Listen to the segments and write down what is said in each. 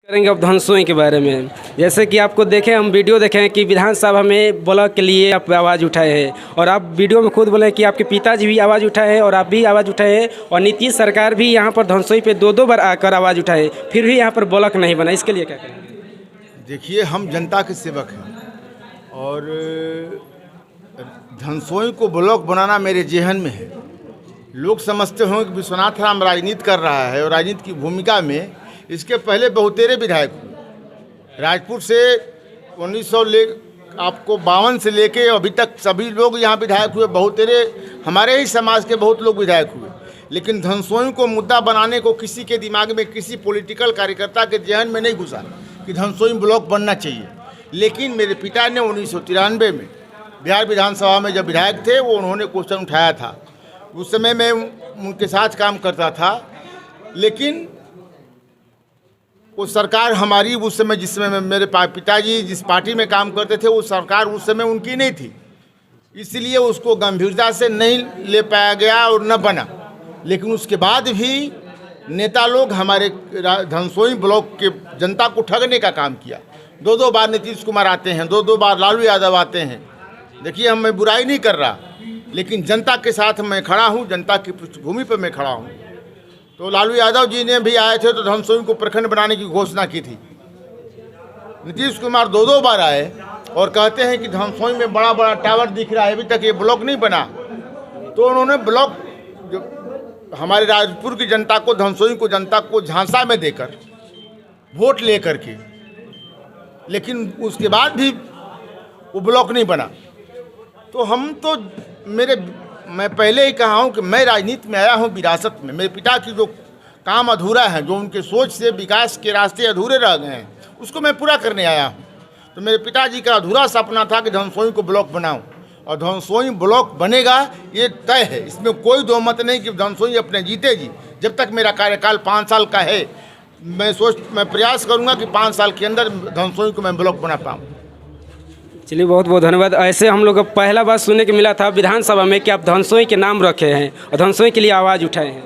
करेंगे अब धनसोई के बारे में। जैसे कि आपको देखें, हम वीडियो देखे हैं कि विधानसभा में ब्लॉक के लिए आप आवाज़ उठाए हैं और आप वीडियो में खुद बोले कि आपके पिताजी भी आवाज़ उठाए हैं और आप भी आवाज़ उठाए हैं और नीतीश सरकार भी यहाँ पर धनसोई पे दो बार आकर आवाज़ उठाए, फिर भी यहाँ पर ब्लॉक नहीं बना। इसके लिए क्या करेंगे? देखिए, हम जनता के सेवक हैं और धनसोई को ब्लॉक बनाना मेरे जेहन में है। लोग समझते हों कि विश्वनाथ राम राजनीति कर रहा है और राजनीति की भूमिका में इसके पहले बहुतेरे विधायक हुए। राजपुर से 1952 से लेके अभी तक सभी लोग यहाँ विधायक हुए। बहुतेरे हमारे ही समाज के बहुत लोग विधायक हुए, लेकिन धनसोई को मुद्दा बनाने को किसी के दिमाग में, किसी पॉलिटिकल कार्यकर्ता के जहन में नहीं घुसा कि धनसोई ब्लॉक बनना चाहिए। लेकिन मेरे पिता ने 1993 में बिहार विधानसभा में जब विधायक थे, वो उन्होंने क्वेश्चन उठाया था। उस समय मैं उनके साथ काम करता था, लेकिन वो सरकार हमारी उस समय, जिस समय मेरे पिताजी जिस पार्टी में काम करते थे, वो सरकार उस समय उनकी नहीं थी, इसलिए उसको गंभीरता से नहीं ले पाया गया और न बना। लेकिन उसके बाद भी नेता लोग हमारे धनसोई ब्लॉक के जनता को ठगने का काम किया। दो बार नीतीश कुमार आते हैं, दो बार लालू यादव आते हैं। देखिए, मैं बुराई नहीं कर रहा, लेकिन जनता के साथ मैं खड़ा हूँ, जनता की पृष्ठभूमि पर मैं खड़ा हूँ। तो लालू यादव जी ने भी आए थे तो धनसोई को प्रखंड बनाने की घोषणा की थी। नीतीश कुमार दो बार आए और कहते हैं कि धनसोई में बड़ा बड़ा टावर दिख रहा है, अभी तक ये ब्लॉक नहीं बना। तो उन्होंने ब्लॉक जो हमारे राजपुर की जनता को, धनसोई को जनता को झांसा में देकर वोट ले करके, लेकिन उसके बाद भी वो ब्लॉक नहीं बना। तो मैं पहले ही कहा हूँ कि मैं राजनीति में आया हूँ विरासत में। मेरे पिता की जो काम अधूरा है, जो उनके सोच से विकास के रास्ते अधूरे रह गए हैं, उसको मैं पूरा करने आया हूँ। तो मेरे पिताजी का अधूरा सपना था कि धनसोई को ब्लॉक बनाऊँ, और धनसोई ब्लॉक बनेगा, ये तय है। इसमें कोई दो मत नहीं कि धनसोई अपने जीते जी। जब तक मेरा कार्यकाल 5 साल का है, मैं प्रयास करूँगा कि 5 साल के अंदर धनसोई को मैं ब्लॉक बना पाऊँ। चलिए, बहुत बहुत धन्यवाद। ऐसे हम लोग को पहला बार सुनने को मिला था विधानसभा में कि आप धनसोई के नाम रखे हैं और धनसोई के लिए आवाज़ उठाए हैं।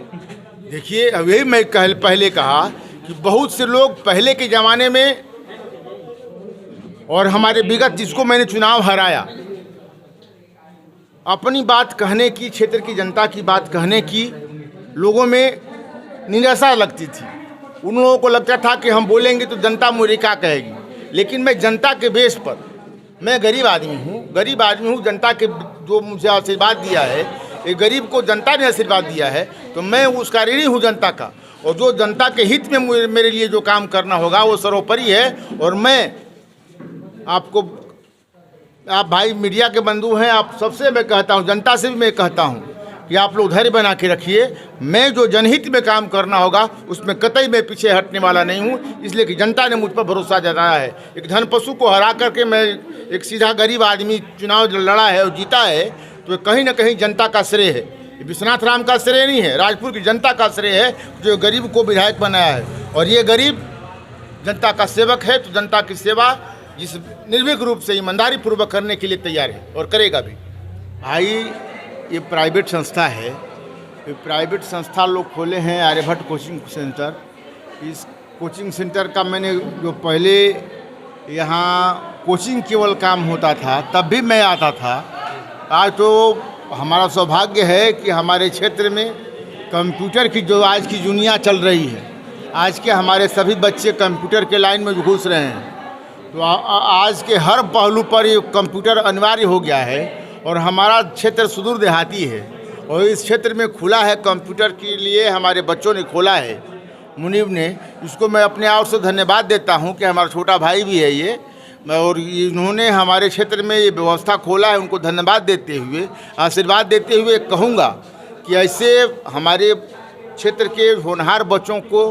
देखिए, अभी मैं पहले कहा कि बहुत से लोग पहले के ज़माने में और हमारे विगत जिसको मैंने चुनाव हराया, अपनी बात कहने की, क्षेत्र की जनता की बात कहने की लोगों में निराशा लगती थी। उन लोगों को लगता था कि हम बोलेंगे तो जनता मुझे क्या कहेगी। लेकिन मैं जनता के बेस पर, मैं गरीब आदमी हूँ, जनता के जो मुझे आशीर्वाद दिया है, एक गरीब को जनता ने आशीर्वाद दिया है, तो मैं उसका ऋणी हूँ जनता का। और जो जनता के हित में मेरे लिए जो काम करना होगा वो सर्वोपरि है। और मैं आपको, आप भाई मीडिया के बंधु हैं, आप सबसे मैं कहता हूँ, जनता से भी मैं कहता हूँ कि आप लोग धैर्य बना के रखिए। मैं जो जनहित में काम करना होगा उसमें कतई मैं पीछे हटने वाला नहीं हूँ, इसलिए कि जनता ने मुझ पर भरोसा जताया है। एक धन पशु को हरा करके मैं एक सीधा गरीब आदमी चुनाव लड़ा है और जीता है, तो कहीं ना कहीं जनता का श्रेय है। विश्वनाथ राम का श्रेय नहीं है, राजपुर की जनता का श्रेय है, जो गरीब को विधायक बनाया है। और ये गरीब जनता का सेवक है, तो जनता की सेवा जिस निर्भीक रूप से ईमानदारी पूर्वक करने के लिए तैयार है और करेगा भी। भाई, ये प्राइवेट संस्था है, ये प्राइवेट संस्था लोग खोले हैं, आर्यभट्ट कोचिंग सेंटर। इस कोचिंग सेंटर का मैंने जो पहले यहाँ कोचिंग केवल काम होता था, तब भी मैं आता था। आज तो हमारा सौभाग्य है कि हमारे क्षेत्र में कंप्यूटर की जो आज की दुनिया चल रही है, आज के हमारे सभी बच्चे कंप्यूटर के लाइन में घुस रहे हैं। तो आज के हर पहलू पर ये कंप्यूटर अनिवार्य हो गया है। और हमारा क्षेत्र सुदूर देहाती है और इस क्षेत्र में खुला है कंप्यूटर के लिए, हमारे बच्चों ने खोला है, मुनीब ने। इसको मैं अपने आप से धन्यवाद देता हूं कि हमारा छोटा भाई भी है ये, और इन्होंने हमारे क्षेत्र में ये व्यवस्था खोला है। उनको धन्यवाद देते हुए, आशीर्वाद देते हुए कहूँगा कि ऐसे हमारे क्षेत्र के होनहार बच्चों को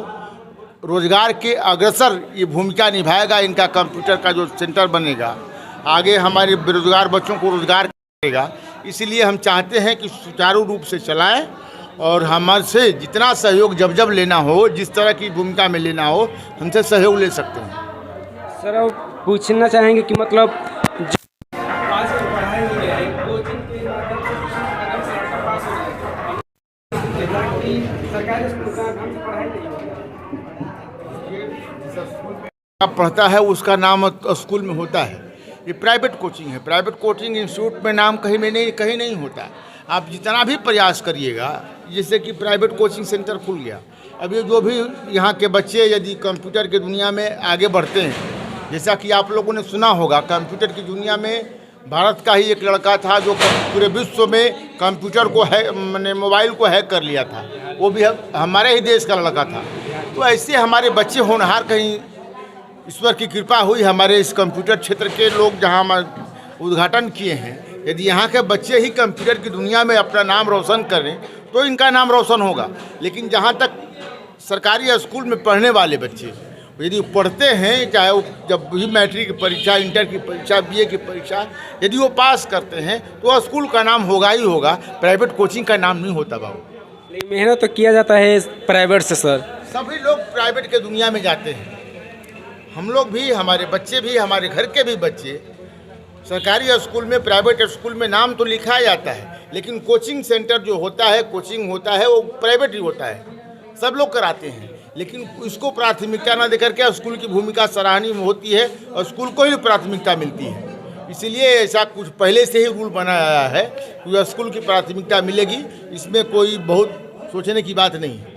रोजगार के अग्रसर ये भूमिका निभाएगा। इनका कंप्यूटर का जो सेंटर बनेगा, आगे हमारे बेरोजगार बच्चों को रोजगार करेगा। इसलिए हम चाहते हैं कि सुचारू रूप से चलाएं और हमसे जितना सहयोग जब लेना हो, जिस तरह की भूमिका में लेना हो, हमसे सहयोग ले सकते हैं। सर, आप पूछना चाहेंगे कि मतलब सरकारी पढ़ता है उसका नाम स्कूल में होता है। ये प्राइवेट कोचिंग है। प्राइवेट कोचिंग इंस्टीट्यूट में नाम कहीं नहीं होता। आप जितना भी प्रयास करिएगा, जैसे कि प्राइवेट कोचिंग सेंटर खुल गया, अभी जो भी यहाँ के बच्चे यदि कंप्यूटर की दुनिया में आगे बढ़ते हैं, जैसा कि आप लोगों ने सुना होगा, कंप्यूटर की दुनिया में भारत का ही एक लड़का था जो पूरे विश्व में कंप्यूटर को मैंने मोबाइल को हैक कर लिया था, वो भी हमारे ही देश का लड़का था। तो ऐसे हमारे बच्चे होनहार, कहीं ईश्वर की कृपा हुई, हमारे इस कंप्यूटर क्षेत्र के लोग जहां उद्घाटन किए हैं, यदि यहाँ के बच्चे ही कंप्यूटर की दुनिया में अपना नाम रोशन करें तो इनका नाम रोशन होगा। लेकिन जहाँ तक सरकारी स्कूल में पढ़ने वाले बच्चे यदि पढ़ते हैं, चाहे वो जब भी मैट्रिक की परीक्षा, इंटर की परीक्षा, बीए की परीक्षा यदि वो पास करते हैं तो स्कूल का नाम होगा ही होगा, प्राइवेट कोचिंग का नाम नहीं होता बाबू। मेहनत तो किया जाता है प्राइवेट से सर। सभी लोग प्राइवेट के दुनिया में जाते हैं। हम लोग भी, हमारे बच्चे भी, हमारे घर के भी बच्चे सरकारी स्कूल में, प्राइवेट स्कूल में नाम तो लिखा जाता है, लेकिन कोचिंग सेंटर जो होता है, कोचिंग होता है, वो प्राइवेट ही होता है। सब लोग कराते हैं, लेकिन इसको प्राथमिकता ना देकर के स्कूल की भूमिका सराहनीय होती है और स्कूल को ही प्राथमिकता मिलती है। इसीलिए ऐसा कुछ पहले से ही रूल बनाया है कि स्कूल की प्राथमिकता मिलेगी। इसमें कोई बहुत सोचने की बात नहीं है।